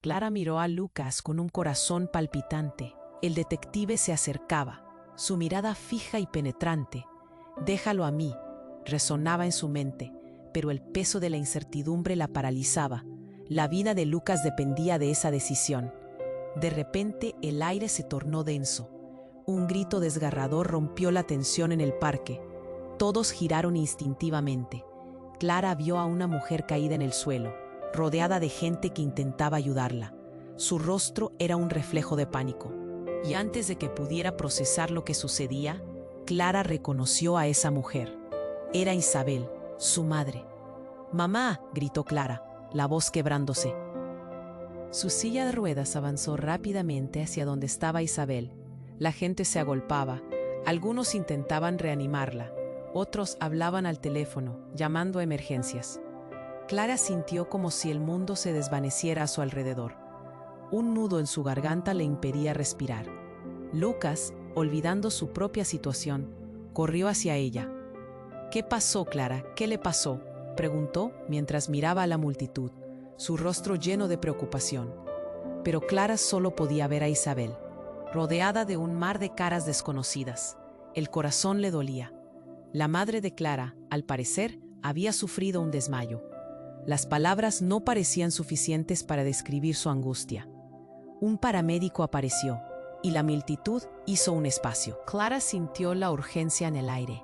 Clara miró a Lucas con un corazón palpitante. El detective se acercaba, su mirada fija y penetrante. «Déjalo a mí», resonaba en su mente, pero el peso de la incertidumbre la paralizaba. La vida de Lucas dependía de esa decisión. De repente, el aire se tornó denso. Un grito desgarrador rompió la tensión en el parque. Todos giraron instintivamente. Clara vio a una mujer caída en el suelo, rodeada de gente que intentaba ayudarla. Su rostro era un reflejo de pánico. Y antes de que pudiera procesar lo que sucedía, Clara reconoció a esa mujer. Era Isabel, su madre. «¡Mamá!», gritó Clara, la voz quebrándose. Su silla de ruedas avanzó rápidamente hacia donde estaba Isabel. La gente se agolpaba. Algunos intentaban reanimarla. Otros hablaban al teléfono, llamando a emergencias. Clara sintió como si el mundo se desvaneciera a su alrededor. Un nudo en su garganta le impedía respirar. Lucas, olvidando su propia situación, corrió hacia ella. «¿Qué pasó, Clara? ¿Qué le pasó?», preguntó mientras miraba a la multitud, su rostro lleno de preocupación. Pero Clara solo podía ver a Isabel, rodeada de un mar de caras desconocidas. El corazón le dolía. La madre de Clara, al parecer, había sufrido un desmayo. Las palabras no parecían suficientes para describir su angustia. Un paramédico apareció, y la multitud hizo un espacio. Clara sintió la urgencia en el aire.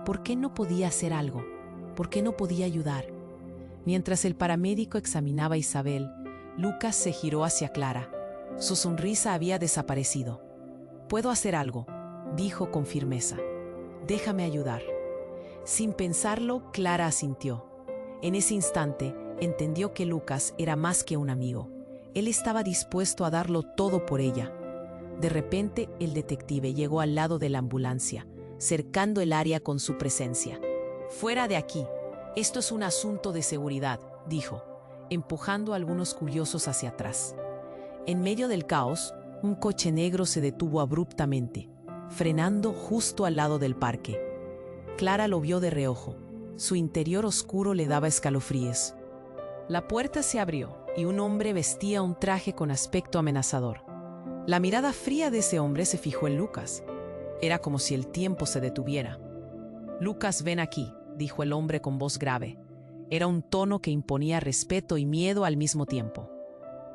¿Por qué no podía hacer algo? ¿Por qué no podía ayudar? Mientras el paramédico examinaba a Isabel, Lucas se giró hacia Clara. Su sonrisa había desaparecido. «Puedo hacer algo», dijo con firmeza. «Déjame ayudar». Sin pensarlo, Clara asintió. En ese instante, entendió que Lucas era más que un amigo. Él estaba dispuesto a darlo todo por ella. De repente, el detective llegó al lado de la ambulancia, cercando el área con su presencia. «Fuera de aquí. Esto es un asunto de seguridad», dijo, empujando a algunos curiosos hacia atrás. En medio del caos, un coche negro se detuvo abruptamente, frenando justo al lado del parque. Clara lo vio de reojo. Su interior oscuro le daba escalofríos. La puerta se abrió y un hombre vestía un traje con aspecto amenazador. La mirada fría de ese hombre se fijó en Lucas. Era como si el tiempo se detuviera. «Lucas, ven aquí», dijo el hombre con voz grave. Era un tono que imponía respeto y miedo al mismo tiempo.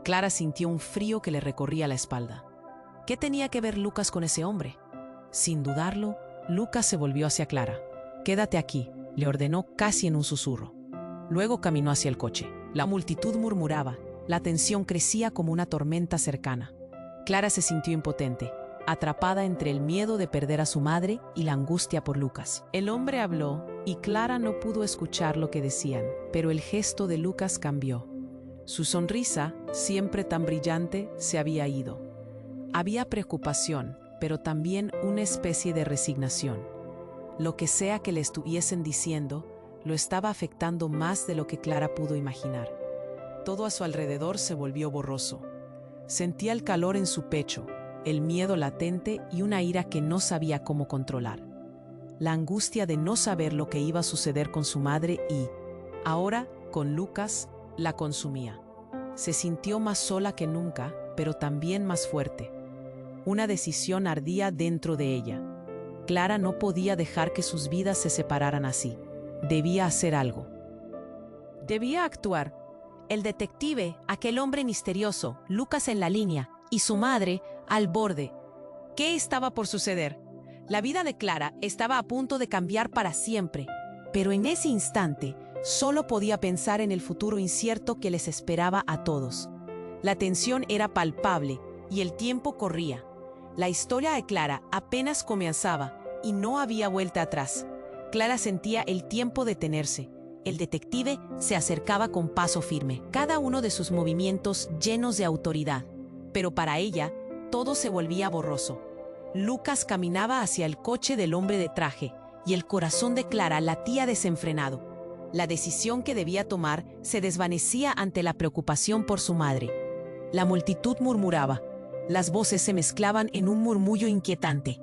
Clara sintió un frío que le recorría la espalda. ¿Qué tenía que ver Lucas con ese hombre? Sin dudarlo, Lucas se volvió hacia Clara. «Quédate aquí», le ordenó casi en un susurro. Luego caminó hacia el coche. La multitud murmuraba. La tensión crecía como una tormenta cercana. Clara se sintió impotente, atrapada entre el miedo de perder a su madre y la angustia por Lucas. El hombre habló y Clara no pudo escuchar lo que decían, pero el gesto de Lucas cambió. Su sonrisa, siempre tan brillante, se había ido. Había preocupación, pero también una especie de resignación. Lo que sea que le estuviesen diciendo, lo estaba afectando más de lo que Clara pudo imaginar. Todo a su alrededor se volvió borroso. Sentía el calor en su pecho, el miedo latente y una ira que no sabía cómo controlar. La angustia de no saber lo que iba a suceder con su madre y, ahora, con Lucas, la consumía. Se sintió más sola que nunca, pero también más fuerte. Una decisión ardía dentro de ella. Clara no podía dejar que sus vidas se separaran así. Debía hacer algo. Debía actuar. El detective, aquel hombre misterioso, Lucas en la línea, y su madre al borde. ¿Qué estaba por suceder? La vida de Clara estaba a punto de cambiar para siempre, pero en ese instante solo podía pensar en el futuro incierto que les esperaba a todos. La tensión era palpable y el tiempo corría. La historia de Clara apenas comenzaba y no había vuelta atrás. Clara sentía el tiempo detenerse. El detective se acercaba con paso firme, cada uno de sus movimientos llenos de autoridad. Pero para ella, todo se volvía borroso. Lucas caminaba hacia el coche del hombre de traje y el corazón de Clara latía desenfrenado. La decisión que debía tomar se desvanecía ante la preocupación por su madre. La multitud murmuraba. Las voces se mezclaban en un murmullo inquietante.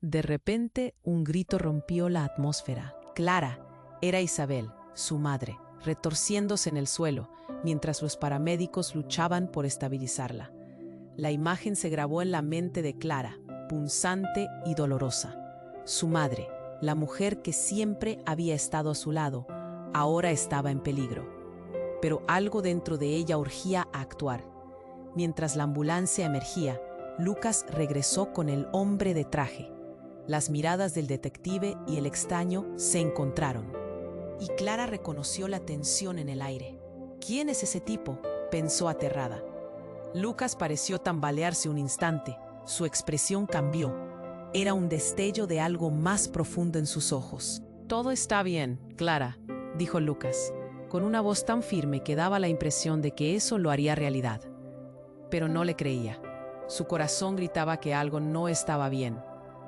De repente, un grito rompió la atmósfera. Clara, era Isabel, su madre, retorciéndose en el suelo, mientras los paramédicos luchaban por estabilizarla. La imagen se grabó en la mente de Clara, punzante y dolorosa. Su madre, la mujer que siempre había estado a su lado, ahora estaba en peligro. Pero algo dentro de ella urgía a actuar. Mientras la ambulancia emergía, Lucas regresó con el hombre de traje. Las miradas del detective y el extraño se encontraron. Y Clara reconoció la tensión en el aire. ¿Quién es ese tipo?, pensó aterrada. Lucas pareció tambalearse un instante. Su expresión cambió. Era un destello de algo más profundo en sus ojos. «Todo está bien, Clara», dijo Lucas, con una voz tan firme que daba la impresión de que eso lo haría realidad. Pero no le creía. Su corazón gritaba que algo no estaba bien.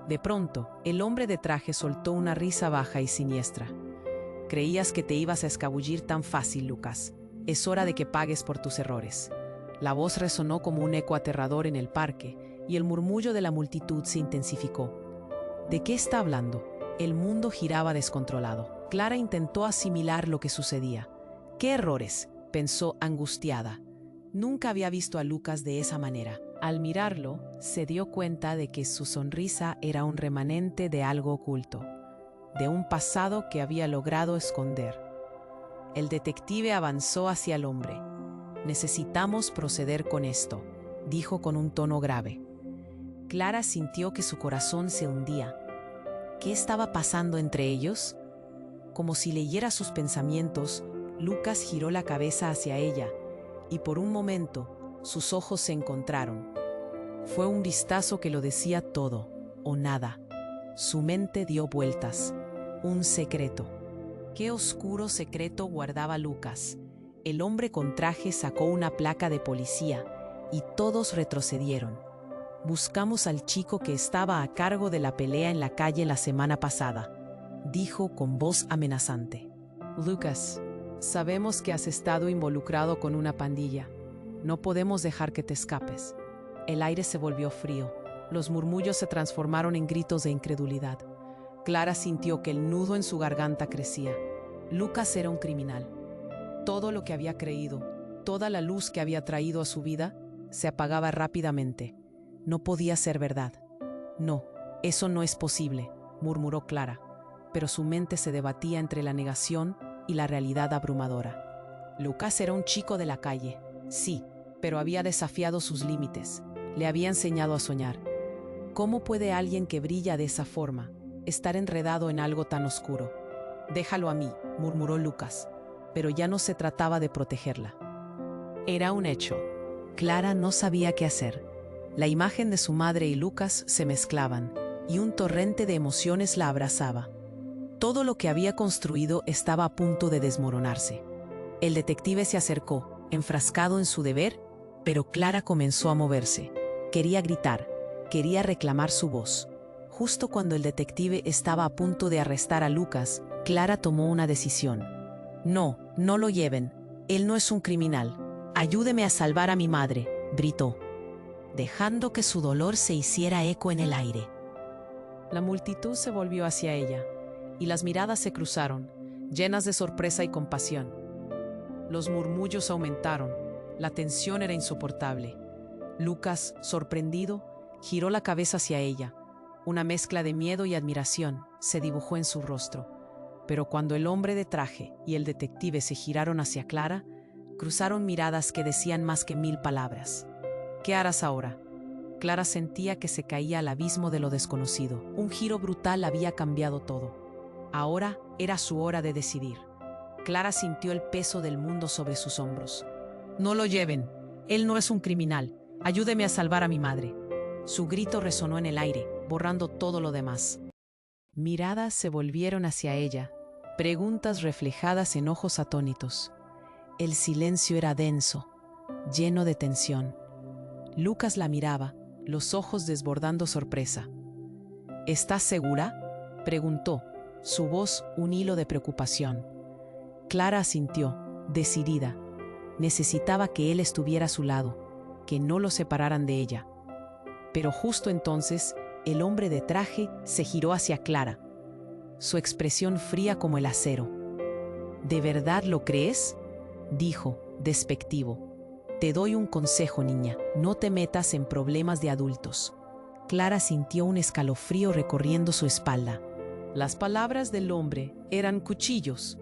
De pronto, el hombre de traje soltó una risa baja y siniestra. «Creías que te ibas a escabullir tan fácil, Lucas. Es hora de que pagues por tus errores». La voz resonó como un eco aterrador en el parque, y el murmullo de la multitud se intensificó. ¿De qué está hablando? El mundo giraba descontrolado. Clara intentó asimilar lo que sucedía. «¿Qué errores?», pensó angustiada. Nunca había visto a Lucas de esa manera. Al mirarlo, se dio cuenta de que su sonrisa era un remanente de algo oculto, de un pasado que había logrado esconder. El detective avanzó hacia el hombre. «Necesitamos proceder con esto», dijo con un tono grave. Clara sintió que su corazón se hundía. ¿Qué estaba pasando entre ellos? Como si leyera sus pensamientos, Lucas giró la cabeza hacia ella, y por un momento sus ojos se encontraron. Fue un vistazo que lo decía todo, o nada. Su mente dio vueltas. Un secreto. ¿Qué oscuro secreto guardaba Lucas? El hombre con traje sacó una placa de policía, y todos retrocedieron. «Buscamos al chico que estaba a cargo de la pelea en la calle la semana pasada», dijo con voz amenazante. «Lucas, sabemos que has estado involucrado con una pandilla. No podemos dejar que te escapes». El aire se volvió frío. Los murmullos se transformaron en gritos de incredulidad. Clara sintió que el nudo en su garganta crecía. Lucas era un criminal. Todo lo que había creído, toda la luz que había traído a su vida, se apagaba rápidamente. No podía ser verdad. «No, eso no es posible», murmuró Clara, pero su mente se debatía entre la negación y la realidad abrumadora. Lucas era un chico de la calle, sí, pero había desafiado sus límites. Le había enseñado a soñar. ¿Cómo puede alguien que brilla de esa forma estar enredado en algo tan oscuro? «Déjalo a mí», murmuró Lucas, pero ya no se trataba de protegerla. Era un hecho. Clara no sabía qué hacer. La imagen de su madre y Lucas se mezclaban, y un torrente de emociones la abrazaba. Todo lo que había construido estaba a punto de desmoronarse. El detective se acercó, enfrascado en su deber, pero Clara comenzó a moverse. Quería gritar, quería reclamar su voz. Justo cuando el detective estaba a punto de arrestar a Lucas, Clara tomó una decisión. «No, no lo lleven. Él no es un criminal. Ayúdeme a salvar a mi madre», gritó, dejando que su dolor se hiciera eco en el aire. La multitud se volvió hacia ella, y las miradas se cruzaron, llenas de sorpresa y compasión. Los murmullos aumentaron, la tensión era insoportable. Lucas, sorprendido, giró la cabeza hacia ella. Una mezcla de miedo y admiración se dibujó en su rostro. Pero cuando el hombre de traje y el detective se giraron hacia Clara, cruzaron miradas que decían más que 1000 palabras. «¿Qué harás ahora?». Clara sentía que se caía al abismo de lo desconocido. Un giro brutal había cambiado todo. Ahora era su hora de decidir. Clara sintió el peso del mundo sobre sus hombros. «No lo lleven. Él no es un criminal. Ayúdeme a salvar a mi madre». Su grito resonó en el aire, borrando todo lo demás. Miradas se volvieron hacia ella, preguntas reflejadas en ojos atónitos. El silencio era denso, lleno de tensión. Lucas la miraba, los ojos desbordando sorpresa. «¿Estás segura?», preguntó, su voz un hilo de preocupación. Clara asintió, decidida. Necesitaba que él estuviera a su lado, que no lo separaran de ella. Pero justo entonces, el hombre de traje se giró hacia Clara, su expresión fría como el acero. «¿De verdad lo crees?», dijo, despectivo. Te doy un consejo, niña, no te metas en problemas de adultos. Clara sintió un escalofrío recorriendo su espalda. Las palabras del hombre eran cuchillos.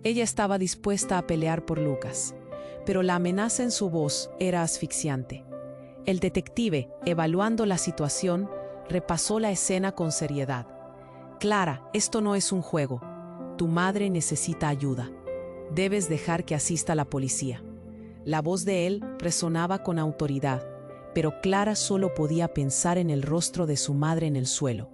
Ella estaba dispuesta a pelear por Lucas, pero la amenaza en su voz era asfixiante. El detective, evaluando la situación, repasó la escena con seriedad. Clara, esto no es un juego. Tu madre necesita ayuda. Debes dejar que asista la policía. La voz de él resonaba con autoridad, pero Clara solo podía pensar en el rostro de su madre en el suelo,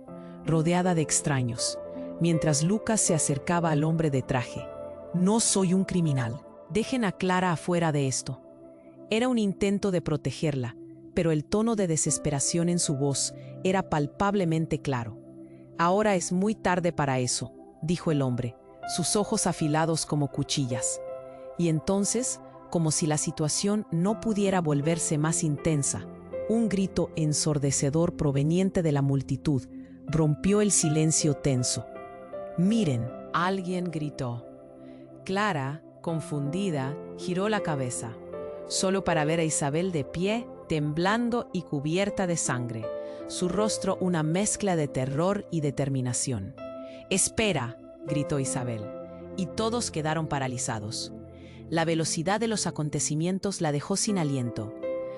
rodeada de extraños, mientras Lucas se acercaba al hombre de traje. No soy un criminal. Dejen a Clara afuera de esto. Era un intento de protegerla, pero el tono de desesperación en su voz era palpablemente claro. Ahora es muy tarde para eso, dijo el hombre, sus ojos afilados como cuchillas. Y entonces, como si la situación no pudiera volverse más intensa, un grito ensordecedor proveniente de la multitud rompió el silencio tenso. «Miren», alguien gritó. Clara, confundida, giró la cabeza, solo para ver a Isabel de pie, temblando y cubierta de sangre, su rostro una mezcla de terror y determinación. «Espera», gritó Isabel, y todos quedaron paralizados. La velocidad de los acontecimientos la dejó sin aliento.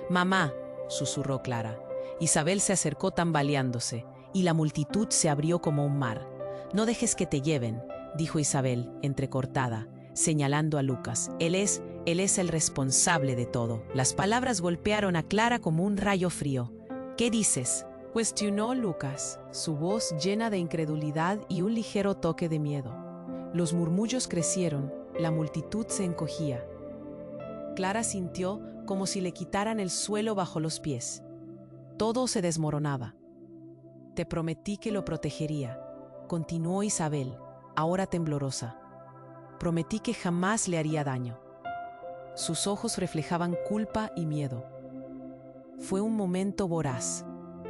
«Mamá», susurró Clara. Isabel se acercó tambaleándose, y la multitud se abrió como un mar. «No dejes que te lleven», dijo Isabel, entrecortada, señalando a Lucas. Él es el responsable de todo». Las palabras golpearon a Clara como un rayo frío. «¿Qué dices?», cuestionó Lucas, su voz llena de incredulidad y un ligero toque de miedo. Los murmullos crecieron, la multitud se encogía. Clara sintió como si le quitaran el suelo bajo los pies. Todo se desmoronaba. «Te prometí que lo protegería», continuó Isabel, ahora temblorosa. «Prometí que jamás le haría daño». Sus ojos reflejaban culpa y miedo. Fue un momento voraz,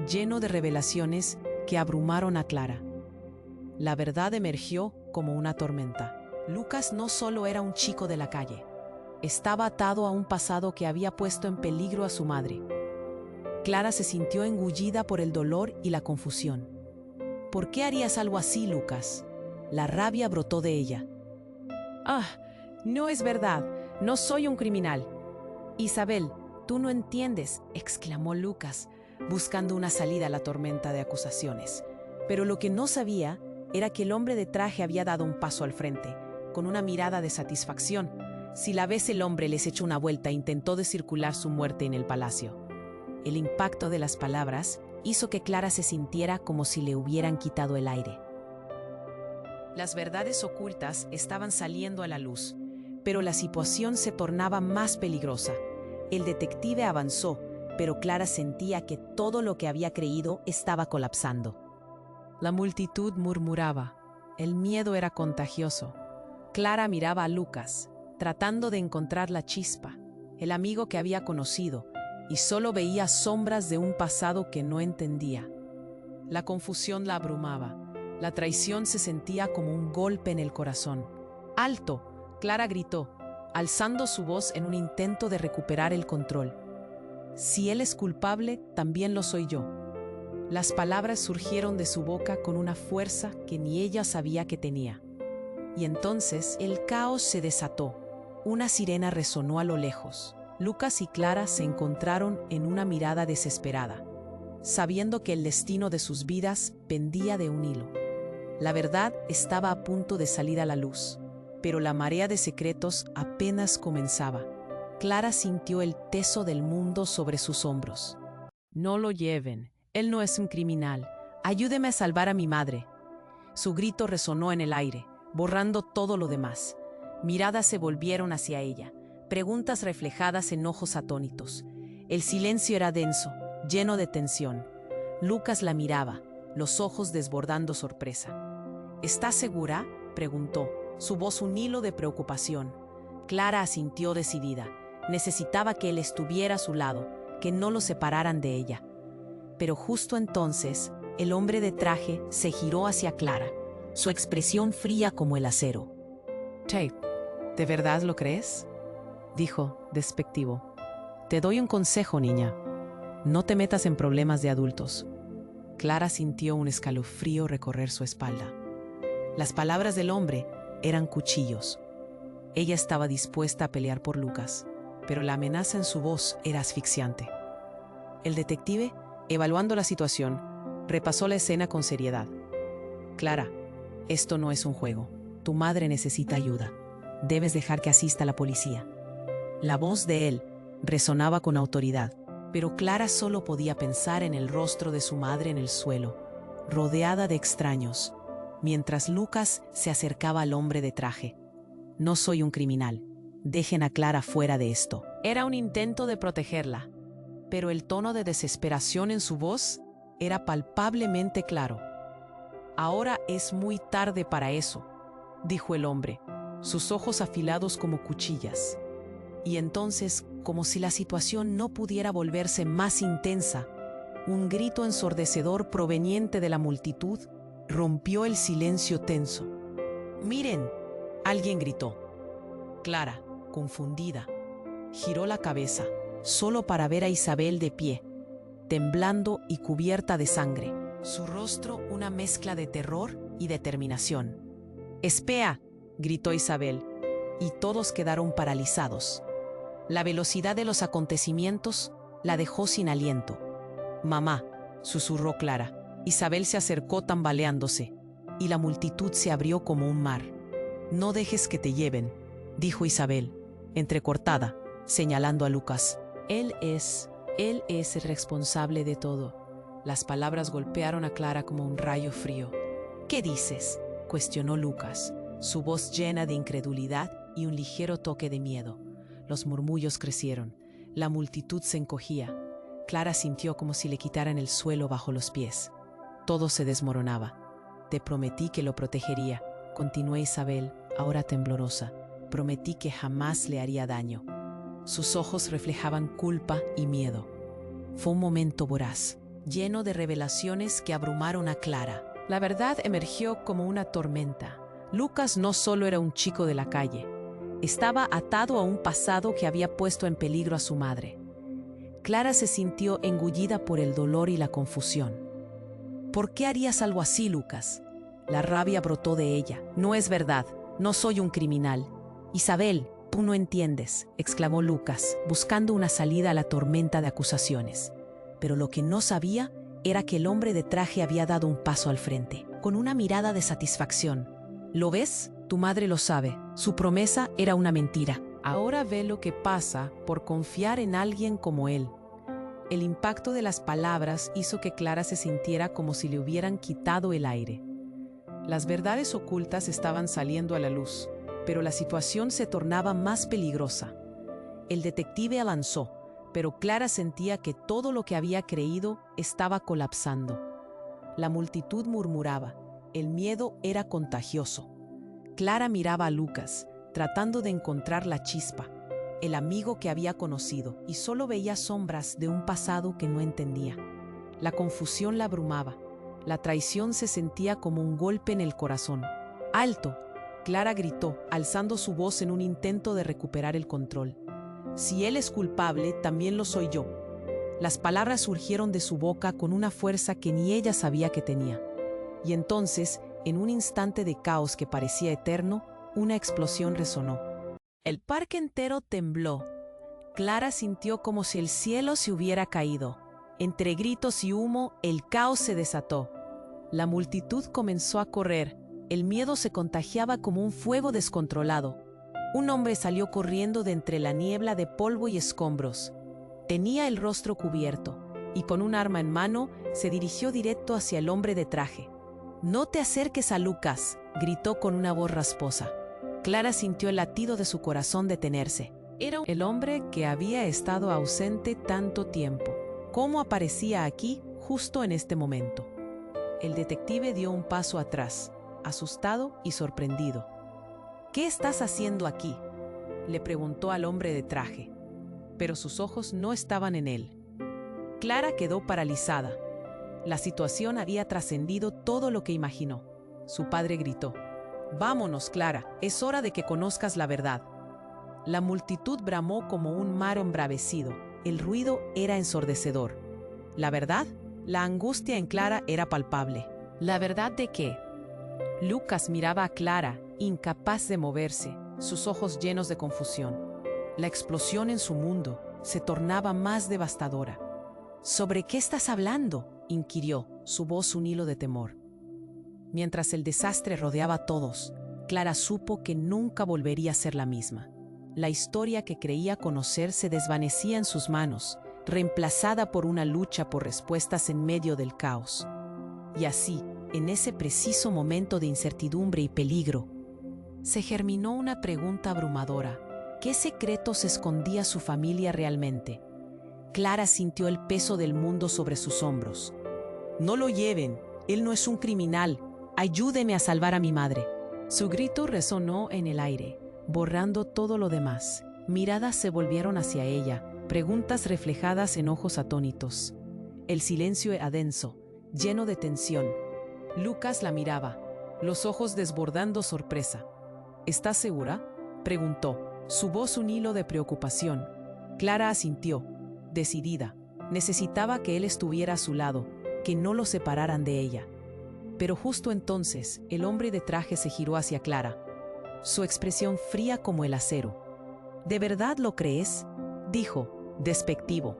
lleno de revelaciones que abrumaron a Clara. La verdad emergió como una tormenta. Lucas no solo era un chico de la calle, estaba atado a un pasado que había puesto en peligro a su madre. Clara se sintió engullida por el dolor y la confusión. «¿Por qué harías algo así, Lucas?». La rabia brotó de ella. «Ah, no es verdad, no soy un criminal». «Isabel, tú no entiendes», exclamó Lucas, buscando una salida a la tormenta de acusaciones. Pero lo que no sabía era que el hombre de traje había dado un paso al frente, con una mirada de satisfacción. Si la vez el hombre les echó una vuelta e intentó descircular su muerte en el palacio. El impacto de las palabras hizo que Clara se sintiera como si le hubieran quitado el aire. Las verdades ocultas estaban saliendo a la luz, pero la situación se tornaba más peligrosa. El detective avanzó, pero Clara sentía que todo lo que había creído estaba colapsando. La multitud murmuraba. El miedo era contagioso. Clara miraba a Lucas, tratando de encontrar la chispa, el amigo que había conocido, y solo veía sombras de un pasado que no entendía. La confusión la abrumaba. La traición se sentía como un golpe en el corazón. «¡Alto!», Clara gritó, alzando su voz en un intento de recuperar el control. «Si él es culpable, también lo soy yo». Las palabras surgieron de su boca con una fuerza que ni ella sabía que tenía. Y entonces el caos se desató. Una sirena resonó a lo lejos. Lucas y Clara se encontraron en una mirada desesperada, sabiendo que el destino de sus vidas pendía de un hilo. La verdad estaba a punto de salir a la luz, pero la marea de secretos apenas comenzaba. Clara sintió el peso del mundo sobre sus hombros. «No lo lleven, él no es un criminal. Ayúdeme a salvar a mi madre». Su grito resonó en el aire, borrando todo lo demás. Miradas se volvieron hacia ella, preguntas reflejadas en ojos atónitos. El silencio era denso, lleno de tensión. Lucas la miraba, los ojos desbordando sorpresa. «¿Estás segura?», preguntó, su voz un hilo de preocupación. Clara asintió decidida. Necesitaba que él estuviera a su lado, que no lo separaran de ella. Pero justo entonces, el hombre de traje se giró hacia Clara, su expresión fría como el acero. «Tate, ¿de verdad lo crees?». dijo, despectivo. Te doy un consejo, niña. No te metas en problemas de adultos. Clara sintió un escalofrío recorrer su espalda. Las palabras del hombre eran cuchillos. Ella estaba dispuesta a pelear por Lucas, pero la amenaza en su voz era asfixiante. El detective, evaluando la situación, repasó la escena con seriedad. Clara, esto no es un juego. Tu madre necesita ayuda. Debes dejar que asista la policía. La voz de él resonaba con autoridad, pero Clara solo podía pensar en el rostro de su madre en el suelo, rodeada de extraños, mientras Lucas se acercaba al hombre de traje. No soy un criminal. Dejen a Clara fuera de esto. Era un intento de protegerla, pero el tono de desesperación en su voz era palpablemente claro. Ahora es muy tarde para eso, dijo el hombre, sus ojos afilados como cuchillas. Y entonces, como si la situación no pudiera volverse más intensa, un grito ensordecedor proveniente de la multitud rompió el silencio tenso. ¡Miren!, alguien gritó. Clara, confundida, giró la cabeza, solo para ver a Isabel de pie, temblando y cubierta de sangre. Su rostro una mezcla de terror y determinación. «¡Espea!», gritó Isabel, y todos quedaron paralizados. La velocidad de los acontecimientos la dejó sin aliento. «Mamá», susurró Clara. Isabel se acercó tambaleándose, y la multitud se abrió como un mar. «No dejes que te lleven», dijo Isabel, entrecortada, señalando a Lucas. Él es el responsable de todo». Las palabras golpearon a Clara como un rayo frío. «¿Qué dices?», cuestionó Lucas, su voz llena de incredulidad y un ligero toque de miedo. Los murmullos crecieron. La multitud se encogía. Clara sintió como si le quitaran el suelo bajo los pies. Todo se desmoronaba. «Te prometí que lo protegería», continuó Isabel, ahora temblorosa. «Prometí que jamás le haría daño». Sus ojos reflejaban culpa y miedo. Fue un momento voraz, lleno de revelaciones que abrumaron a Clara. La verdad emergió como una tormenta. Lucas no solo era un chico de la calle, estaba atado a un pasado que había puesto en peligro a su madre. Clara se sintió engullida por el dolor y la confusión. «¿Por qué harías algo así, Lucas?». La rabia brotó de ella. «No es verdad, no soy un criminal». «Isabel, tú no entiendes», exclamó Lucas, buscando una salida a la tormenta de acusaciones. Pero lo que no sabía era que el hombre de traje había dado un paso al frente, con una mirada de satisfacción. «¿Lo ves? Tu madre lo sabe. Su promesa era una mentira. Ahora ve lo que pasa por confiar en alguien como él». El impacto de las palabras hizo que Clara se sintiera como si le hubieran quitado el aire. Las verdades ocultas estaban saliendo a la luz, pero la situación se tornaba más peligrosa. El detective avanzó, pero Clara sentía que todo lo que había creído estaba colapsando. La multitud murmuraba. El miedo era contagioso. Clara miraba a Lucas, tratando de encontrar la chispa, el amigo que había conocido, y solo veía sombras de un pasado que no entendía. La confusión la abrumaba. La traición se sentía como un golpe en el corazón. «¡Alto!», Clara gritó, alzando su voz en un intento de recuperar el control. «Si él es culpable, también lo soy yo». Las palabras surgieron de su boca con una fuerza que ni ella sabía que tenía. Y entonces, en un instante de caos que parecía eterno, una explosión resonó. El parque entero tembló. Clara sintió como si el cielo se hubiera caído. Entre gritos y humo, el caos se desató. La multitud comenzó a correr. El miedo se contagiaba como un fuego descontrolado. Un hombre salió corriendo de entre la niebla de polvo y escombros. Tenía el rostro cubierto, y con un arma en mano, se dirigió directo hacia el hombre de traje. «No te acerques a Lucas», gritó con una voz rasposa. Clara sintió el latido de su corazón detenerse. Era el hombre que había estado ausente tanto tiempo. ¿Cómo aparecía aquí justo en este momento? El detective dio un paso atrás, asustado y sorprendido. «¿Qué estás haciendo aquí?», le preguntó al hombre de traje. Pero sus ojos no estaban en él. Clara quedó paralizada. La situación había trascendido todo lo que imaginó. Su padre gritó: «Vámonos, Clara, es hora de que conozcas la verdad». La multitud bramó como un mar embravecido. El ruido era ensordecedor. La verdad, la angustia en Clara era palpable. ¿La verdad de qué? Lucas miraba a Clara, incapaz de moverse, sus ojos llenos de confusión. La explosión en su mundo se tornaba más devastadora. ¿Sobre qué estás hablando?, inquirió, su voz un hilo de temor. Mientras el desastre rodeaba a todos, Clara supo que nunca volvería a ser la misma. La historia que creía conocer se desvanecía en sus manos, reemplazada por una lucha por respuestas en medio del caos. Y así, en ese preciso momento de incertidumbre y peligro, se germinó una pregunta abrumadora. ¿Qué secretos escondía su familia realmente? Clara sintió el peso del mundo sobre sus hombros. «No lo lleven, él no es un criminal. Ayúdeme a salvar a mi madre». Su grito resonó en el aire, borrando todo lo demás. Miradas se volvieron hacia ella, preguntas reflejadas en ojos atónitos. El silencio era denso, lleno de tensión. Lucas la miraba, los ojos desbordando sorpresa. «¿Estás segura?», preguntó, su voz un hilo de preocupación. Clara asintió, decidida. Necesitaba que él estuviera a su lado, que no lo separaran de ella. Pero justo entonces, el hombre de traje se giró hacia Clara, su expresión fría como el acero. «¿De verdad lo crees?», dijo, despectivo.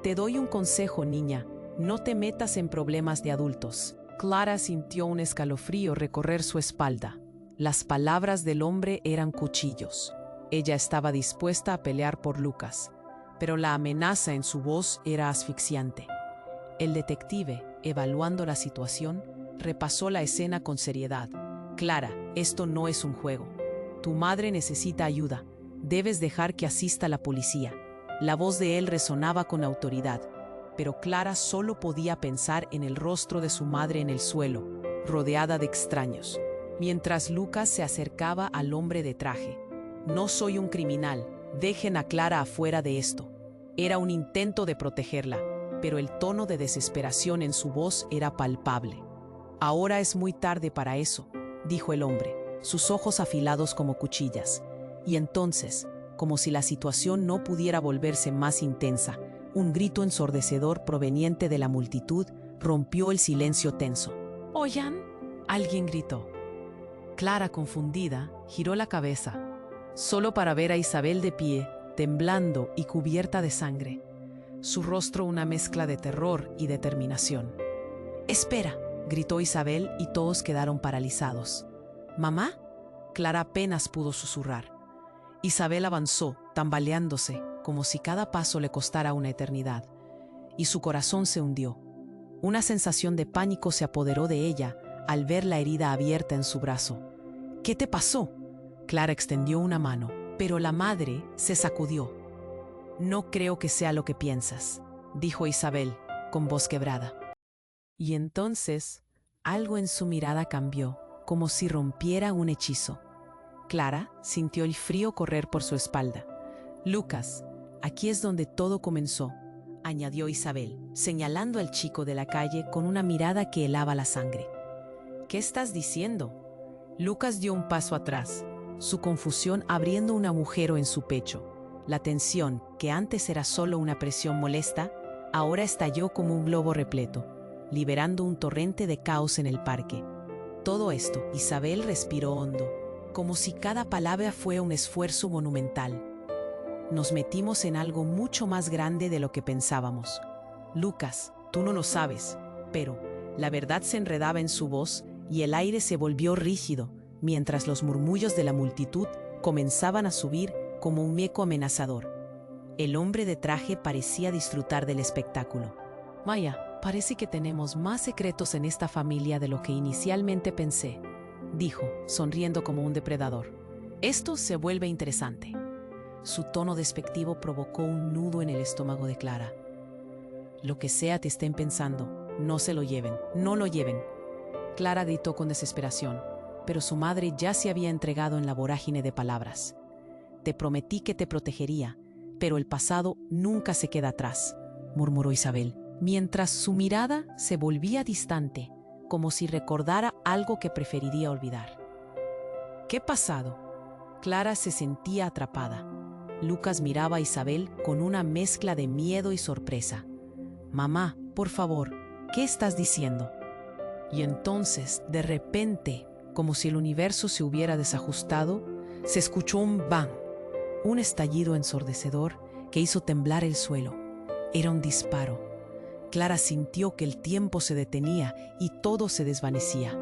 «Te doy un consejo, niña, no te metas en problemas de adultos». Clara sintió un escalofrío recorrer su espalda. Las palabras del hombre eran cuchillos. Ella estaba dispuesta a pelear por Lucas, pero la amenaza en su voz era asfixiante. El detective, evaluando la situación, repasó la escena con seriedad. «Clara, esto no es un juego. Tu madre necesita ayuda. Debes dejar que asista la policía». La voz de él resonaba con autoridad, pero Clara solo podía pensar en el rostro de su madre en el suelo, rodeada de extraños, mientras Lucas se acercaba al hombre de traje. «No soy un criminal. Dejen a Clara afuera de esto». Era un intento de protegerla, pero el tono de desesperación en su voz era palpable. «Ahora es muy tarde para eso», dijo el hombre, sus ojos afilados como cuchillas. Y entonces, como si la situación no pudiera volverse más intensa, un grito ensordecedor proveniente de la multitud rompió el silencio tenso. «¿Oyan?», alguien gritó. Clara, confundida, giró la cabeza, solo para ver a Isabel de pie, temblando y cubierta de sangre. Su rostro una mezcla de terror y determinación. «Espera», gritó Isabel y todos quedaron paralizados. «¿Mamá?», Clara apenas pudo susurrar. Isabel avanzó, tambaleándose, como si cada paso le costara una eternidad, y su corazón se hundió. Una sensación de pánico se apoderó de ella al ver la herida abierta en su brazo. «¿Qué te pasó?», Clara extendió una mano, pero la madre se sacudió. «No creo que sea lo que piensas», dijo Isabel, con voz quebrada. Y entonces, algo en su mirada cambió, como si rompiera un hechizo. Clara sintió el frío correr por su espalda. «Lucas, aquí es donde todo comenzó», añadió Isabel, señalando al chico de la calle con una mirada que helaba la sangre. «¿Qué estás diciendo?». Lucas dio un paso atrás, su confusión abriendo un agujero en su pecho. La tensión, que antes era solo una presión molesta, ahora estalló como un globo repleto, liberando un torrente de caos en el parque. Todo esto, Isabel respiró hondo, como si cada palabra fuera un esfuerzo monumental. «Nos metimos en algo mucho más grande de lo que pensábamos. Lucas, tú no lo sabes», pero la verdad se enredaba en su voz y el aire se volvió rígido, mientras los murmullos de la multitud comenzaban a subir como un eco amenazador. El hombre de traje parecía disfrutar del espectáculo. «Maya, parece que tenemos más secretos en esta familia de lo que inicialmente pensé», dijo, sonriendo como un depredador. «Esto se vuelve interesante». Su tono despectivo provocó un nudo en el estómago de Clara. «Lo que sea te estén pensando, no se lo lleven, no lo lleven». Clara gritó con desesperación, pero su madre ya se había entregado en la vorágine de palabras. «Te prometí que te protegería, pero el pasado nunca se queda atrás», murmuró Isabel, mientras su mirada se volvía distante, como si recordara algo que preferiría olvidar. «¿Qué pasado?». Clara se sentía atrapada. Lucas miraba a Isabel con una mezcla de miedo y sorpresa. «Mamá, por favor, ¿qué estás diciendo?». Y entonces, de repente, como si el universo se hubiera desajustado, se escuchó un bang, un estallido ensordecedor que hizo temblar el suelo. Era un disparo. Clara sintió que el tiempo se detenía y todo se desvanecía.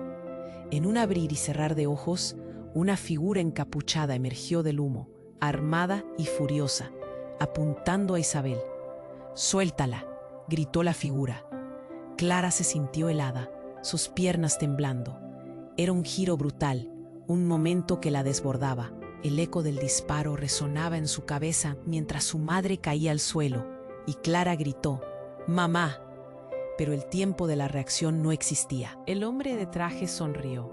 En un abrir y cerrar de ojos, una figura encapuchada emergió del humo, armada y furiosa, apuntando a Isabel. «Suéltala», gritó la figura. Clara se sintió helada, sus piernas temblando. Era un giro brutal, un momento que la desbordaba. El eco del disparo resonaba en su cabeza mientras su madre caía al suelo, y Clara gritó: «¡Mamá!». Pero el tiempo de la reacción no existía. El hombre de traje sonrió,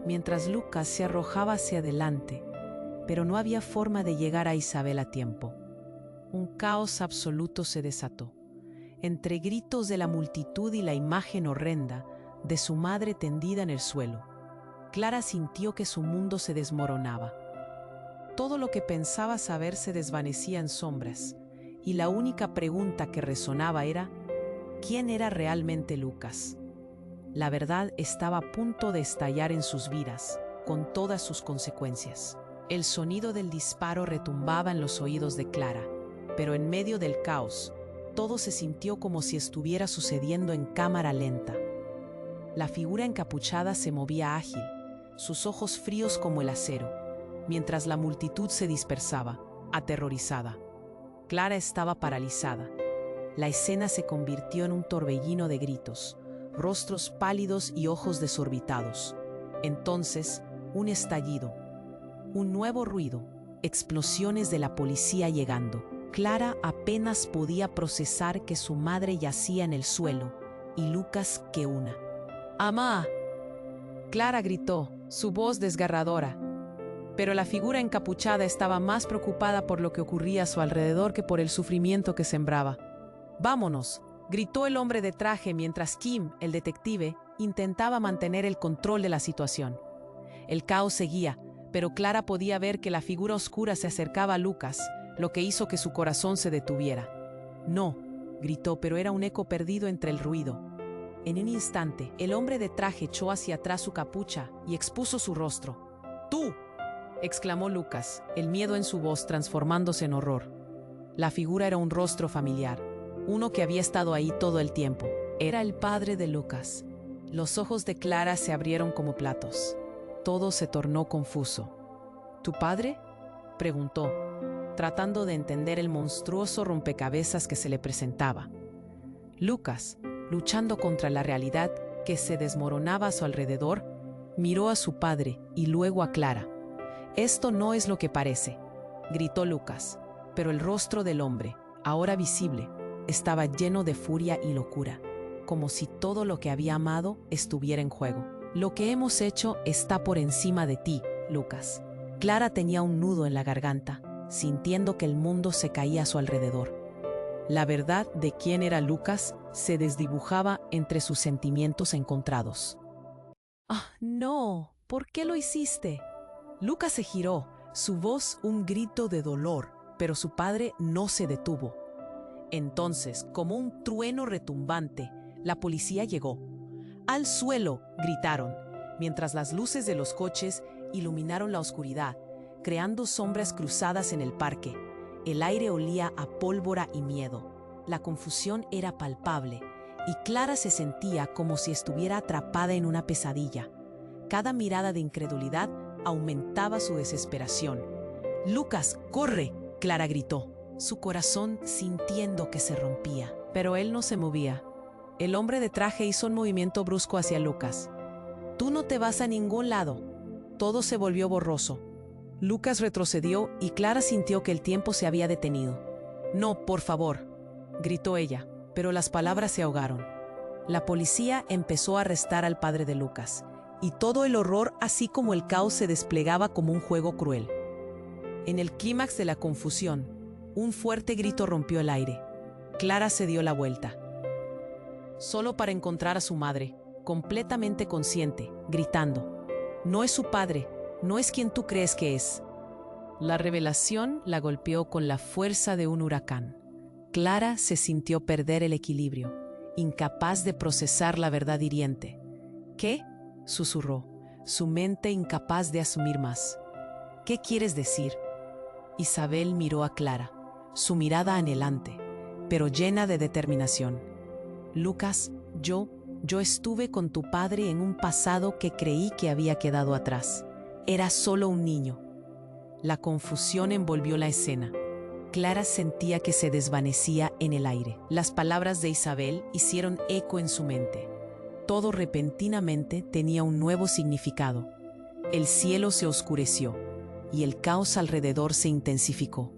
mientras Lucas se arrojaba hacia adelante, pero no había forma de llegar a Isabel a tiempo. Un caos absoluto se desató. Entre gritos de la multitud y la imagen horrenda de su madre tendida en el suelo, Clara sintió que su mundo se desmoronaba. Todo lo que pensaba saber se desvanecía en sombras, y la única pregunta que resonaba era: ¿quién era realmente Lucas? La verdad estaba a punto de estallar en sus vidas, con todas sus consecuencias. El sonido del disparo retumbaba en los oídos de Clara, pero en medio del caos, todo se sintió como si estuviera sucediendo en cámara lenta. La figura encapuchada se movía ágil, sus ojos fríos como el acero, mientras la multitud se dispersaba, aterrorizada. Clara estaba paralizada. La escena se convirtió en un torbellino de gritos, rostros pálidos y ojos desorbitados. Entonces, un estallido, un nuevo ruido, explosiones de la policía llegando. Clara apenas podía procesar que su madre yacía en el suelo y Lucas que una. «¡Amá!», Clara gritó, su voz desgarradora. Pero la figura encapuchada estaba más preocupada por lo que ocurría a su alrededor que por el sufrimiento que sembraba. «¡Vámonos!», gritó el hombre de traje mientras Kim, el detective, intentaba mantener el control de la situación. El caos seguía, pero Clara podía ver que la figura oscura se acercaba a Lucas, lo que hizo que su corazón se detuviera. «¡No!», gritó, pero era un eco perdido entre el ruido. En un instante, el hombre de traje echó hacia atrás su capucha y expuso su rostro. «¡Tú!», exclamó Lucas, el miedo en su voz transformándose en horror. La figura era un rostro familiar, uno que había estado ahí todo el tiempo. Era el padre de Lucas. Los ojos de Clara se abrieron como platos. Todo se tornó confuso. «¿Tu padre?», preguntó, tratando de entender el monstruoso rompecabezas que se le presentaba. Lucas, luchando contra la realidad que se desmoronaba a su alrededor, miró a su padre y luego a Clara. «Esto no es lo que parece», gritó Lucas, pero el rostro del hombre, ahora visible, estaba lleno de furia y locura, como si todo lo que había amado estuviera en juego. «Lo que hemos hecho está por encima de ti, Lucas». Clara tenía un nudo en la garganta, sintiendo que el mundo se caía a su alrededor. La verdad de quién era Lucas se desdibujaba entre sus sentimientos encontrados. «¡Ah, no! ¿Por qué lo hiciste?». Lucas se giró, su voz un grito de dolor, pero su padre no se detuvo. Entonces, como un trueno retumbante, la policía llegó. «¡Al suelo!», gritaron, mientras las luces de los coches iluminaron la oscuridad, creando sombras cruzadas en el parque. El aire olía a pólvora y miedo. La confusión era palpable, y Clara se sentía como si estuviera atrapada en una pesadilla. Cada mirada de incredulidad aumentaba su desesperación. «¡Lucas, corre!», Clara gritó, su corazón sintiendo que se rompía. Pero él no se movía. El hombre de traje hizo un movimiento brusco hacia Lucas. «Tú no te vas a ningún lado». Todo se volvió borroso. Lucas retrocedió y Clara sintió que el tiempo se había detenido. «No, por favor», gritó ella, pero las palabras se ahogaron. La policía empezó a arrestar al padre de Lucas, y todo el horror así como el caos se desplegaba como un juego cruel. En el clímax de la confusión, un fuerte grito rompió el aire. Clara se dio la vuelta, solo para encontrar a su madre, completamente consciente, gritando: «No es su padre, no es quien tú crees que es». La revelación la golpeó con la fuerza de un huracán. Clara se sintió perder el equilibrio, incapaz de procesar la verdad hiriente. ¿Qué?, susurró, su mente incapaz de asumir más. ¿Qué quieres decir? Isabel miró a Clara, su mirada anhelante, pero llena de determinación. Lucas, yo estuve con tu padre en un pasado que creí que había quedado atrás. Era solo un niño. La confusión envolvió la escena. Clara sentía que se desvanecía en el aire. Las palabras de Isabel hicieron eco en su mente. Todo repentinamente tenía un nuevo significado. El cielo se oscureció y el caos alrededor se intensificó.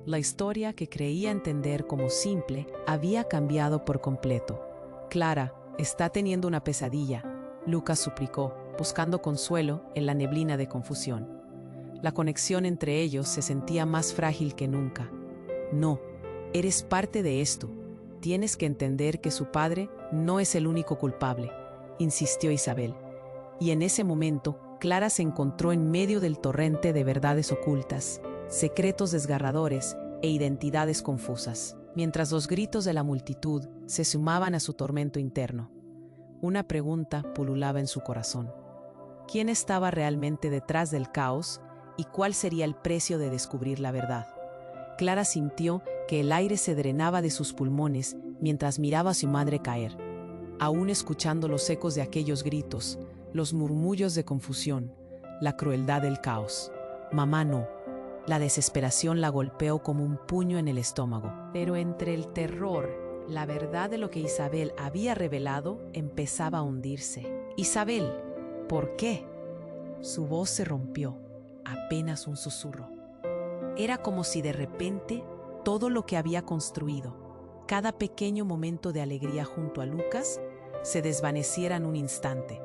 La historia que creía entender como simple había cambiado por completo. Clara, está teniendo una pesadilla, Lucas suplicó, buscando consuelo en la neblina de confusión. La conexión entre ellos se sentía más frágil que nunca. No, eres parte de esto. Tienes que entender que su padre no es el único culpable, insistió Isabel. Y en ese momento, Clara se encontró en medio del torrente de verdades ocultas, secretos desgarradores e identidades confusas, mientras los gritos de la multitud se sumaban a su tormento interno. Una pregunta pululaba en su corazón. ¿Quién estaba realmente detrás del caos y cuál sería el precio de descubrir la verdad? Clara sintió que el aire se drenaba de sus pulmones mientras miraba a su madre caer. Aún escuchando los ecos de aquellos gritos, los murmullos de confusión, la crueldad del caos. Mamá no. La desesperación la golpeó como un puño en el estómago. Pero entre el terror, la verdad de lo que Isabel había revelado empezaba a hundirse. Isabel, ¿por qué? Su voz se rompió, apenas un susurro. Era como si de repente todo lo que había construido, cada pequeño momento de alegría junto a Lucas, se desvaneciera en un instante.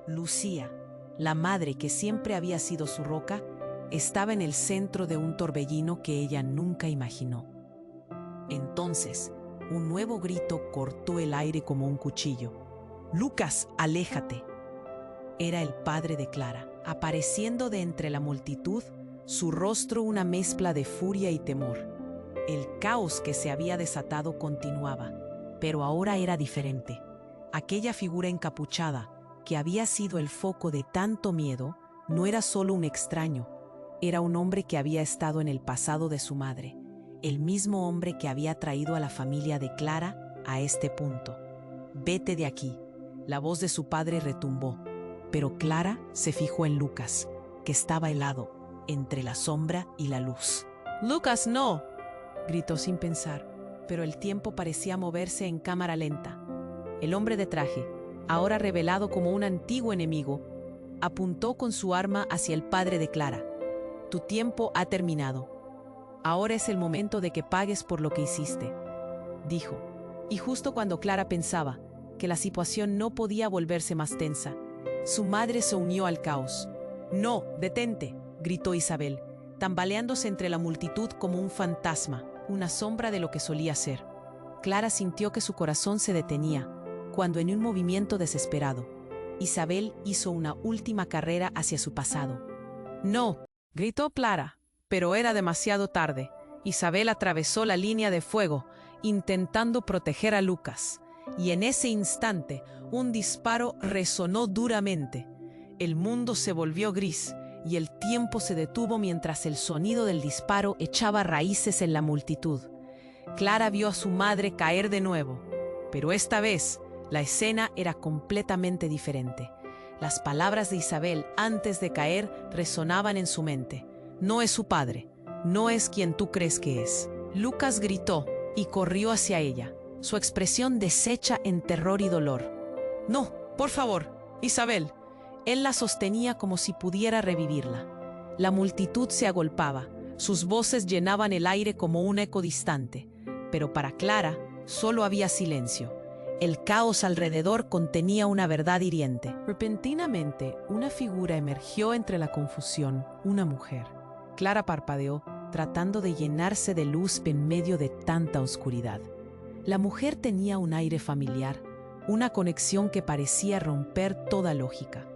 Lucía, la madre que siempre había sido su roca, estaba en el centro de un torbellino que ella nunca imaginó. Entonces, un nuevo grito cortó el aire como un cuchillo. «Lucas, aléjate». Era el padre de Clara, apareciendo de entre la multitud, su rostro una mezcla de furia y temor. El caos que se había desatado continuaba, pero ahora era diferente. Aquella figura encapuchada, que había sido el foco de tanto miedo, no era solo un extraño, era un hombre que había estado en el pasado de su madre, el mismo hombre que había traído a la familia de Clara a este punto. «Vete de aquí», la voz de su padre retumbó, pero Clara se fijó en Lucas, que estaba helado, entre la sombra y la luz. «Lucas, no», gritó sin pensar, pero el tiempo parecía moverse en cámara lenta. El hombre de traje, ahora revelado como un antiguo enemigo, apuntó con su arma hacia el padre de Clara. «Tu tiempo ha terminado. Ahora es el momento de que pagues por lo que hiciste», dijo. Y justo cuando Clara pensaba que la situación no podía volverse más tensa, su madre se unió al caos. «No, detente», gritó Isabel, tambaleándose entre la multitud como un fantasma, una sombra de lo que solía ser. Clara sintió que su corazón se detenía, cuando en un movimiento desesperado, Isabel hizo una última carrera hacia su pasado. «No», gritó Clara, pero era demasiado tarde. Isabel atravesó la línea de fuego, intentando proteger a Lucas, y en ese instante un disparo resonó duramente. El mundo se volvió gris y el tiempo se detuvo mientras el sonido del disparo echaba raíces en la multitud. Clara vio a su madre caer de nuevo, pero esta vez la escena era completamente diferente. Las palabras de Isabel antes de caer resonaban en su mente. «No es su padre, no es quien tú crees que es». Lucas gritó y corrió hacia ella, su expresión deshecha en terror y dolor. «No, por favor, Isabel». Él la sostenía como si pudiera revivirla. La multitud se agolpaba, sus voces llenaban el aire como un eco distante, pero para Clara solo había silencio. El caos alrededor contenía una verdad hiriente. Repentinamente, una figura emergió entre la confusión, una mujer. Clara parpadeó, tratando de llenarse de luz en medio de tanta oscuridad. La mujer tenía un aire familiar, una conexión que parecía romper toda lógica.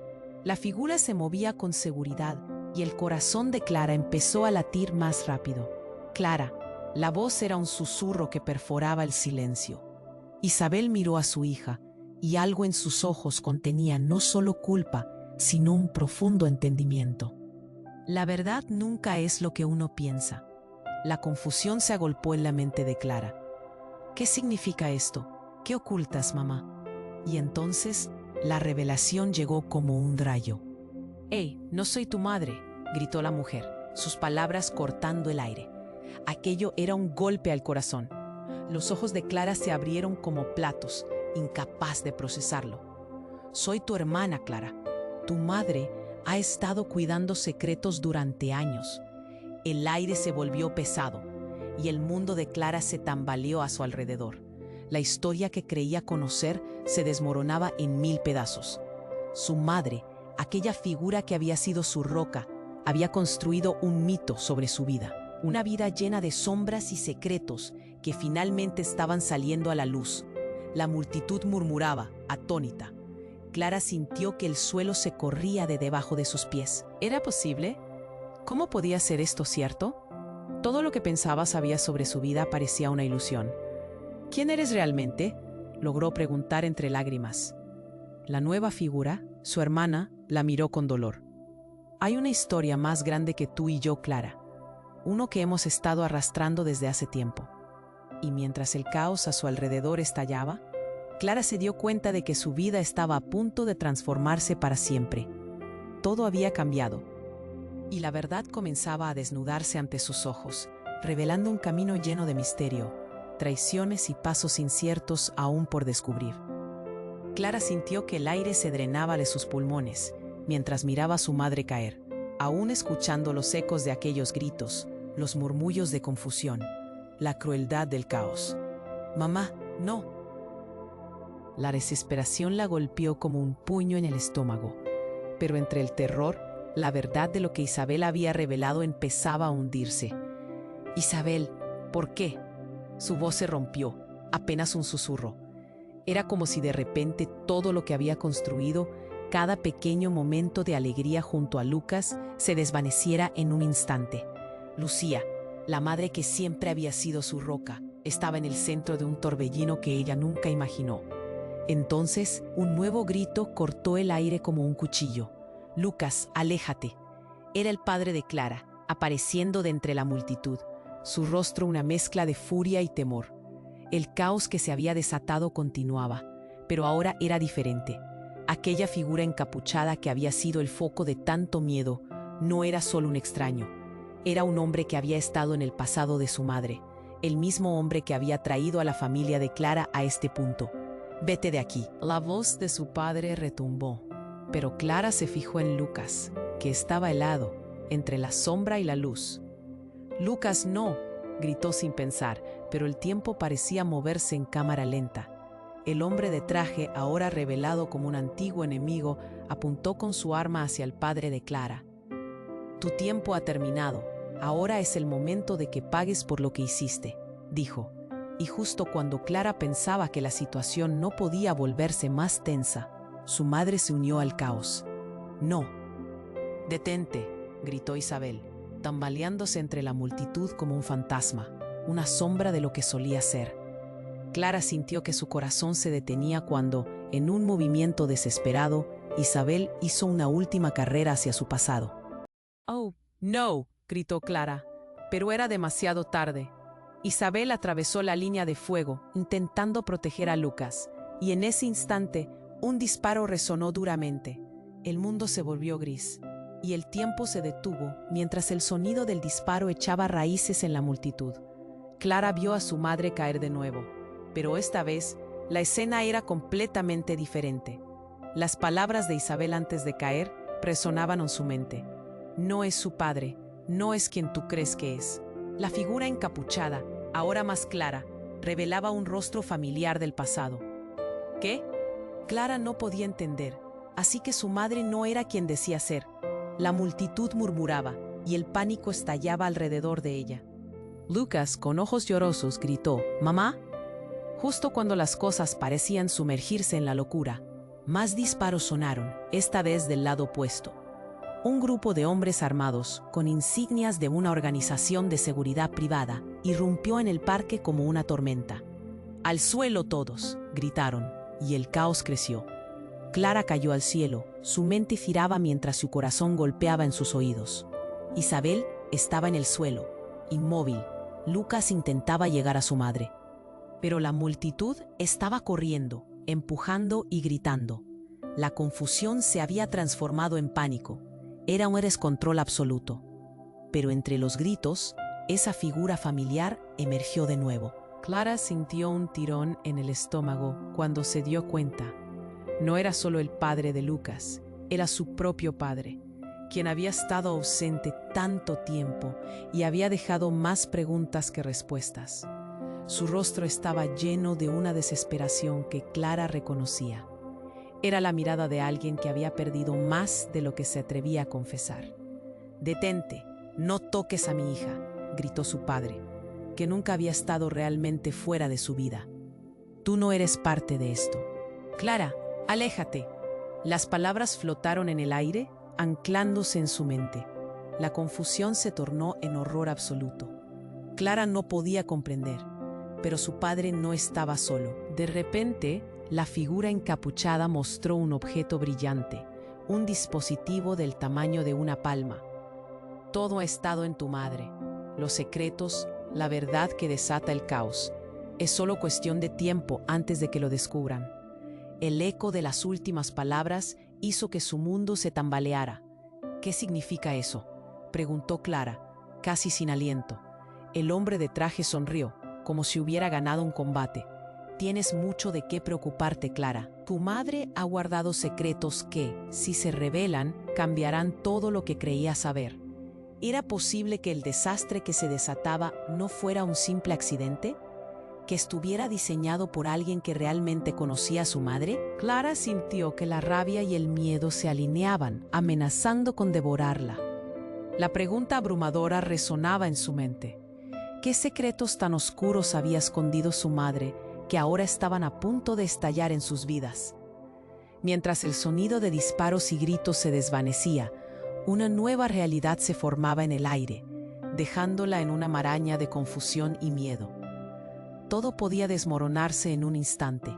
La figura se movía con seguridad, y el corazón de Clara empezó a latir más rápido. Clara, la voz era un susurro que perforaba el silencio. Isabel miró a su hija, y algo en sus ojos contenía no solo culpa, sino un profundo entendimiento. La verdad nunca es lo que uno piensa. La confusión se agolpó en la mente de Clara. ¿Qué significa esto? ¿Qué ocultas, mamá? Y entonces, la revelación llegó como un rayo. «¡Hey, no soy tu madre!», gritó la mujer, sus palabras cortando el aire. Aquello era un golpe al corazón. Los ojos de Clara se abrieron como platos, incapaz de procesarlo. «Soy tu hermana, Clara. Tu madre ha estado cuidando secretos durante años». El aire se volvió pesado y el mundo de Clara se tambaleó a su alrededor. La historia que creía conocer se desmoronaba en 1000 pedazos. Su madre, aquella figura que había sido su roca, había construido un mito sobre su vida. Una vida llena de sombras y secretos que finalmente estaban saliendo a la luz. La multitud murmuraba, atónita. Clara sintió que el suelo se corría de debajo de sus pies. ¿Era posible? ¿Cómo podía ser esto cierto? Todo lo que pensaba sabía sobre su vida parecía una ilusión. «¿Quién eres realmente?», logró preguntar entre lágrimas. La nueva figura, su hermana, la miró con dolor. «Hay una historia más grande que tú y yo, Clara. Uno que hemos estado arrastrando desde hace tiempo». Y mientras el caos a su alrededor estallaba, Clara se dio cuenta de que su vida estaba a punto de transformarse para siempre. Todo había cambiado, y la verdad comenzaba a desnudarse ante sus ojos, revelando un camino lleno de misterio, traiciones y pasos inciertos aún por descubrir. Clara sintió que el aire se drenaba de sus pulmones mientras miraba a su madre caer, aún escuchando los ecos de aquellos gritos, los murmullos de confusión, la crueldad del caos. «Mamá, no». La desesperación la golpeó como un puño en el estómago, pero entre el terror, la verdad de lo que Isabel había revelado empezaba a hundirse. «Isabel, ¿por qué?». Su voz se rompió, apenas un susurro. Era como si de repente todo lo que había construido, cada pequeño momento de alegría junto a Lucas, se desvaneciera en un instante. Lucía, la madre que siempre había sido su roca, estaba en el centro de un torbellino que ella nunca imaginó. Entonces, un nuevo grito cortó el aire como un cuchillo. «Lucas, aléjate». Era el padre de Clara, apareciendo de entre la multitud, su rostro una mezcla de furia y temor. El caos que se había desatado continuaba, pero ahora era diferente. Aquella figura encapuchada que había sido el foco de tanto miedo no era solo un extraño. Era un hombre que había estado en el pasado de su madre, el mismo hombre que había traído a la familia de Clara a este punto. «Vete de aquí». La voz de su padre retumbó, pero Clara se fijó en Lucas, que estaba helado, entre la sombra y la luz. «Lucas, no», gritó sin pensar, pero el tiempo parecía moverse en cámara lenta. El hombre de traje, ahora revelado como un antiguo enemigo, apuntó con su arma hacia el padre de Clara. «Tu tiempo ha terminado. Ahora es el momento de que pagues por lo que hiciste», dijo. Y justo cuando Clara pensaba que la situación no podía volverse más tensa, su madre se unió al caos. «No». «Detente», gritó Isabel, tambaleándose entre la multitud como un fantasma, una sombra de lo que solía ser. Clara sintió que su corazón se detenía cuando, en un movimiento desesperado, Isabel hizo una última carrera hacia su pasado. «Oh, no», gritó Clara, pero era demasiado tarde. Isabel atravesó la línea de fuego, intentando proteger a Lucas, y en ese instante, un disparo resonó duramente. El mundo se volvió gris, y el tiempo se detuvo mientras el sonido del disparo echaba raíces en la multitud. Clara vio a su madre caer de nuevo, pero esta vez la escena era completamente diferente. Las palabras de Isabel antes de caer resonaban en su mente. «No es su padre, no es quien tú crees que es». La figura encapuchada, ahora más clara, revelaba un rostro familiar del pasado. ¿Qué? Clara no podía entender, así que su madre no era quien decía ser. La multitud murmuraba, y el pánico estallaba alrededor de ella. Lucas, con ojos llorosos, gritó, «¿Mamá?». Justo cuando las cosas parecían sumergirse en la locura, más disparos sonaron, esta vez del lado opuesto. Un grupo de hombres armados, con insignias de una organización de seguridad privada, irrumpió en el parque como una tormenta. «¡Al suelo todos!», gritaron, y el caos creció. Clara cayó al cielo, su mente giraba mientras su corazón golpeaba en sus oídos. Isabel estaba en el suelo, inmóvil. Lucas intentaba llegar a su madre. Pero la multitud estaba corriendo, empujando y gritando. La confusión se había transformado en pánico. Era un descontrol absoluto. Pero entre los gritos, esa figura familiar emergió de nuevo. Clara sintió un tirón en el estómago cuando se dio cuenta. No era solo el padre de Lucas, era su propio padre, quien había estado ausente tanto tiempo y había dejado más preguntas que respuestas. Su rostro estaba lleno de una desesperación que Clara reconocía. Era la mirada de alguien que había perdido más de lo que se atrevía a confesar. «Detente, no toques a mi hija», gritó su padre, que nunca había estado realmente fuera de su vida. «Tú no eres parte de esto. Clara, aléjate». Las palabras flotaron en el aire, anclándose en su mente. La confusión se tornó en horror absoluto. Clara no podía comprender, pero su padre no estaba solo. De repente, la figura encapuchada mostró un objeto brillante, un dispositivo del tamaño de una palma. «Todo ha estado en tu madre. Los secretos, la verdad que desata el caos. Es solo cuestión de tiempo antes de que lo descubran». El eco de las últimas palabras hizo que su mundo se tambaleara. «¿Qué significa eso?», preguntó Clara, casi sin aliento. El hombre de traje sonrió, como si hubiera ganado un combate. «Tienes mucho de qué preocuparte, Clara. Tu madre ha guardado secretos que, si se revelan, cambiarán todo lo que creías saber». ¿Era posible que el desastre que se desataba no fuera un simple accidente? ¿Que estuviera diseñado por alguien que realmente conocía a su madre? Clara sintió que la rabia y el miedo se alineaban, amenazando con devorarla. La pregunta abrumadora resonaba en su mente. ¿Qué secretos tan oscuros había escondido su madre que ahora estaban a punto de estallar en sus vidas? Mientras el sonido de disparos y gritos se desvanecía, una nueva realidad se formaba en el aire, dejándola en una maraña de confusión y miedo. Todo podía desmoronarse en un instante.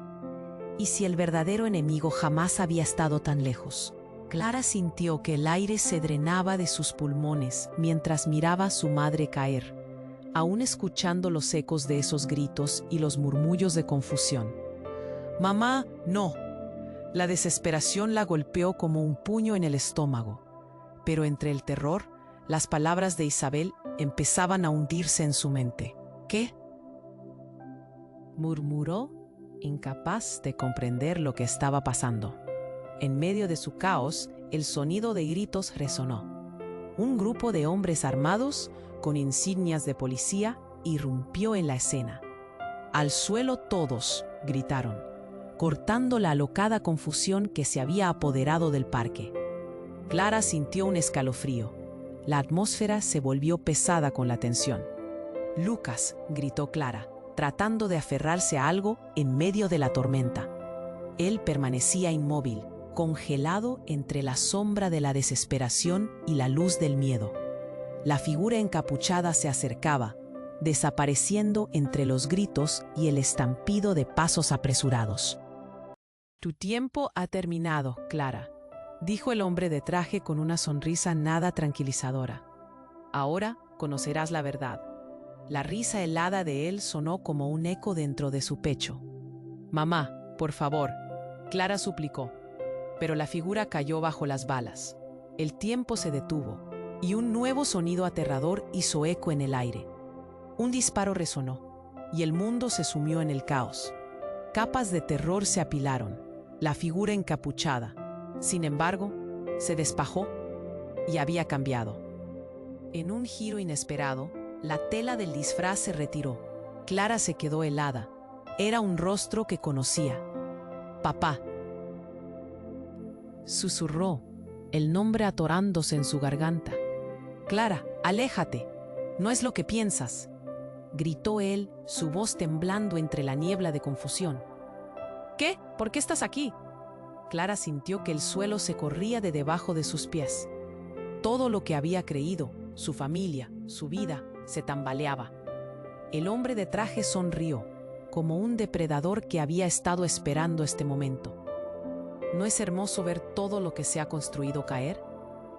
¿Y si el verdadero enemigo jamás había estado tan lejos? Clara sintió que el aire se drenaba de sus pulmones mientras miraba a su madre caer, aún escuchando los ecos de esos gritos y los murmullos de confusión. «Mamá, no». La desesperación la golpeó como un puño en el estómago. Pero entre el terror, las palabras de Isabel empezaban a hundirse en su mente. «¿Qué?», murmuró, incapaz de comprender lo que estaba pasando. En medio de su caos, el sonido de gritos resonó. Un grupo de hombres armados, con insignias de policía, irrumpió en la escena. «¡Al suelo todos!», gritaron, cortando la alocada confusión que se había apoderado del parque. Clara sintió un escalofrío. La atmósfera se volvió pesada con la tensión. «Lucas», gritó Clara, tratando de aferrarse a algo en medio de la tormenta. Él permanecía inmóvil, congelado entre la sombra de la desesperación y la luz del miedo. La figura encapuchada se acercaba, desapareciendo entre los gritos y el estampido de pasos apresurados. «Tu tiempo ha terminado, Clara», dijo el hombre de traje con una sonrisa nada tranquilizadora. «Ahora conocerás la verdad». La risa helada de él sonó como un eco dentro de su pecho. «Mamá, por favor», Clara suplicó, pero la figura cayó bajo las balas. El tiempo se detuvo, y un nuevo sonido aterrador hizo eco en el aire. Un disparo resonó, y el mundo se sumió en el caos. Capas de terror se apilaron, la figura encapuchada. Sin embargo, se despajó y había cambiado. En un giro inesperado, la tela del disfraz se retiró. Clara se quedó helada. Era un rostro que conocía. «Papá», susurró, el nombre atorándose en su garganta. «Clara, aléjate. No es lo que piensas», gritó él, su voz temblando entre la niebla de confusión. «¿Qué? ¿Por qué estás aquí?». Clara sintió que el suelo se corría de debajo de sus pies. Todo lo que había creído, su familia, su vida, se tambaleaba. El hombre de traje sonrió, como un depredador que había estado esperando este momento. ¿No es hermoso ver todo lo que se ha construido caer?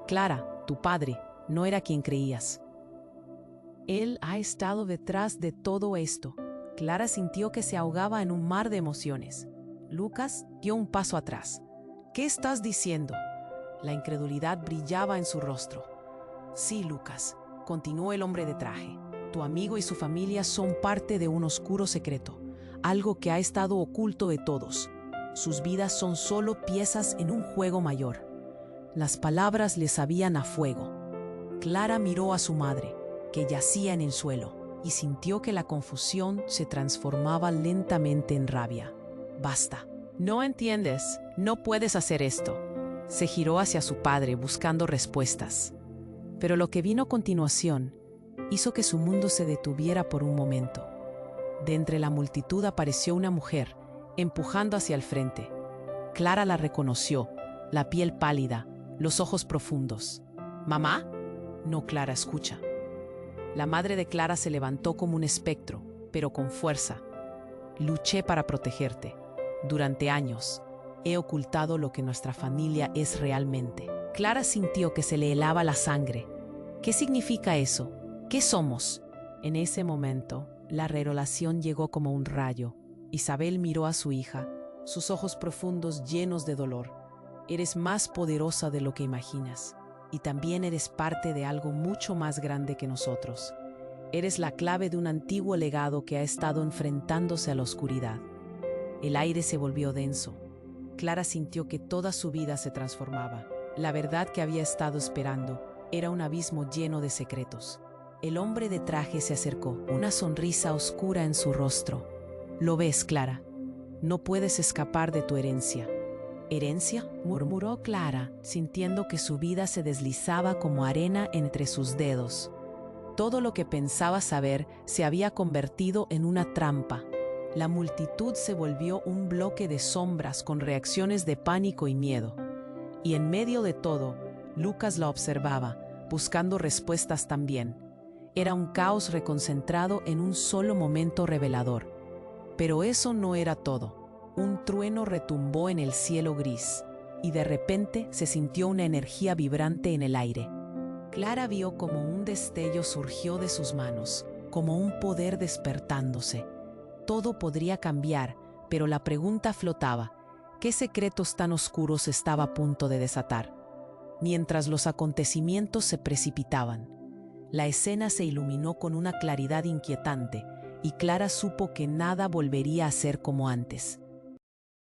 Clara, tu padre, no era quien creías. Él ha estado detrás de todo esto. Clara sintió que se ahogaba en un mar de emociones. Lucas dio un paso atrás. ¿Qué estás diciendo? La incredulidad brillaba en su rostro. Sí, Lucas, continuó el hombre de traje. Tu amigo y su familia son parte de un oscuro secreto, algo que ha estado oculto de todos. Sus vidas son solo piezas en un juego mayor. Las palabras le sabían a fuego. Clara miró a su madre, que yacía en el suelo, y sintió que la confusión se transformaba lentamente en rabia. Basta. No entiendes, no puedes hacer esto. Se giró hacia su padre buscando respuestas. Pero lo que vino a continuación hizo que su mundo se detuviera por un momento. De entre la multitud apareció una mujer, empujando hacia el frente. Clara la reconoció, la piel pálida, los ojos profundos. ¿Mamá? No, Clara, escucha. La madre de Clara se levantó como un espectro, pero con fuerza. Luché para protegerte. Durante años, he ocultado lo que nuestra familia es realmente. Clara sintió que se le helaba la sangre. ¿Qué significa eso? ¿Qué somos? En ese momento, la revelación llegó como un rayo. Isabel miró a su hija, sus ojos profundos llenos de dolor. Eres más poderosa de lo que imaginas, y también eres parte de algo mucho más grande que nosotros. Eres la clave de un antiguo legado que ha estado enfrentándose a la oscuridad. El aire se volvió denso. Clara sintió que toda su vida se transformaba. La verdad que había estado esperando era un abismo lleno de secretos. El hombre de traje se acercó, una sonrisa oscura en su rostro. ¿Lo ves, Clara? No puedes escapar de tu herencia. ¿Herencia?, murmuró Clara, sintiendo que su vida se deslizaba como arena entre sus dedos. Todo lo que pensaba saber se había convertido en una trampa. La multitud se volvió un bloque de sombras con reacciones de pánico y miedo. Y en medio de todo, Lucas la observaba, buscando respuestas también. Era un caos reconcentrado en un solo momento revelador. Pero eso no era todo. Un trueno retumbó en el cielo gris, y de repente se sintió una energía vibrante en el aire. Clara vio como un destello surgió de sus manos, como un poder despertándose. Todo podría cambiar, pero la pregunta flotaba. ¿Qué secretos tan oscuros estaba a punto de desatar? Mientras los acontecimientos se precipitaban, la escena se iluminó con una claridad inquietante, y Clara supo que nada volvería a ser como antes.